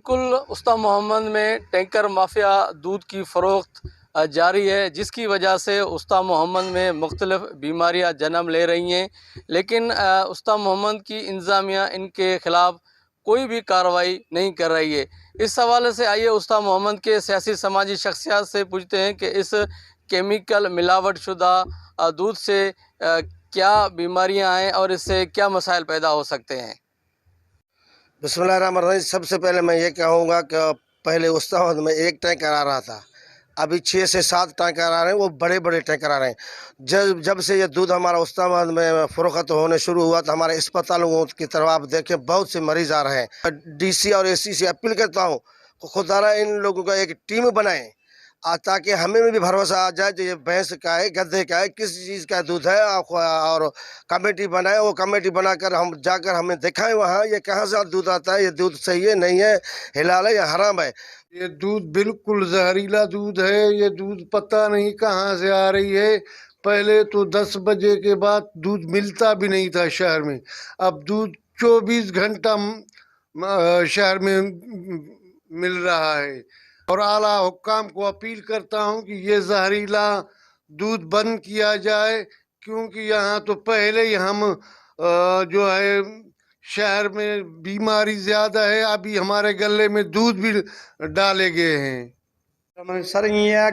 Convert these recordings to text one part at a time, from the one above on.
بالکل استا محمد میں tanker mafia دودھ کی فروخت جاری ہے، جس کی وجہ سے استا محمد میں مختلف بیماریاں جنم لے رہی ہیں، لیکن استا محمد کی انتظامیہ ان کے خلاف کوئی بھی کارروائی نہیں کر رہی ہے۔ اس حوالے سے آئیے استا محمد کے سیاسی سماجی شخصیات سے پوچھتے ہیں کہ اس کیمیکل ملاوٹ شدہ دودھ سے کیا بیماریاں ہیں اور اس سے کیا مسائل پیدا ہو سکتے ہیں۔ بسم اللہ الرحمن الرحیم۔ سب سے پہلے میں یہ کہوں گا کہ پہلے استاحمد میں ایک ٹینکر آ رہا تھا، ابھی 6 سے 7 ٹینکر آ رہے ہیں، وہ بڑے بڑے ٹینکر آ رہے ہیں۔ جب سے یہ دودھ ہمارا استاحمد میں فروخت ہونے شروع ہوا تو ہمارے اسپتالوں کی طرف آپ دیکھیں بہت سے مریض آ رہے ہیں۔ ڈی سی اور اے سی سے اپیل کرتا ہوں کہ خدا را ان لوگوں کا ایک ٹیم بنائیں تاکہ ہمیں بھی بھروسہ آ جائے کہ یہ بھینس کا ہے، گدھے کا ہے، کس چیز کا دودھ ہے، اور کمیٹی بنائے، وہ کمیٹی بنا کر ہم جا کر ہمیں دکھائیں وہاں یہ کہاں سے دودھ آتا ہے، یہ دودھ صحیح ہے نہیں ہے، حلال ہے یا حرام ہے۔ یہ دودھ بالکل زہریلا دودھ ہے، یہ دودھ پتہ نہیں کہاں سے آ رہی ہے۔ پہلے تو 10 بجے کے بعد دودھ ملتا بھی نہیں تھا شہر میں، اب دودھ 24 گھنٹہ شہر میں مل رہا ہے۔ اور اعلیٰ حکام کو اپیل کرتا ہوں کہ یہ زہریلا دودھ بند کیا جائے، کیونکہ یہاں تو پہلے ہی ہم جو ہے شہر میں بیماری زیادہ ہے، ابھی ہمارے گلے میں دودھ بھی ڈالے گئے ہیں۔ سر یہ ہے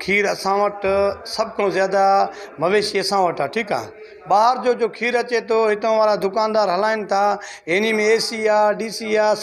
کھیر اساں وٹ سب کو زیادہ مویشی اساں وٹ ہے، ٹھیک ہے۔ باہر جو کھیر اچے تو ہتوں والا دکاندار ہلائن تھا، انہی میں اے سی آ ڈی سی آ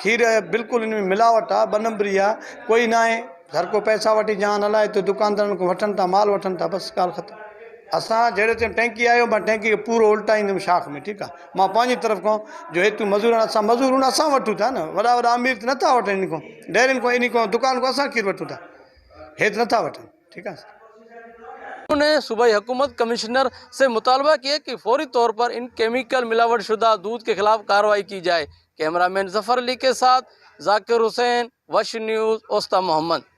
کھیر بالکل ان میں ملاوٹ آ، 2 نمبری آ، کوئی نہ ہے۔ ہر کو پیسہ وٹی جان ہلائے تو دکاندارن کو وٹھن تا، مال وٹھن تا، بس ڳالھ ختم۔ اساں جڑے تے ٹینکی آیو ماں ٹینکی کے پورو الٹائیندم شاخ میں، ٹھیک ہے۔ ماں پانچی طرف کو جو ہیتو مزور اساں مزور اساں وٹھوں تھا نا، وڈا وڈا امیر تے نتھا وٹھن ان کو، ڈیرن کو ان کو دکان کو اساں کھیر وٹھوں تھا، ہیت نتھا وٹھن، ٹھیک ہے۔ انہوں نے صوبائی حکومت کمشنر سے مطالبہ کیا کہ فوری طور پر ان کیمیکل ملاوٹ شدہ دودھ کے خلاف کارروائی کی جائے۔ کیمرہ مین ظفر علی کے ساتھ ذاکر حسین، وش نیوز، استا محمد۔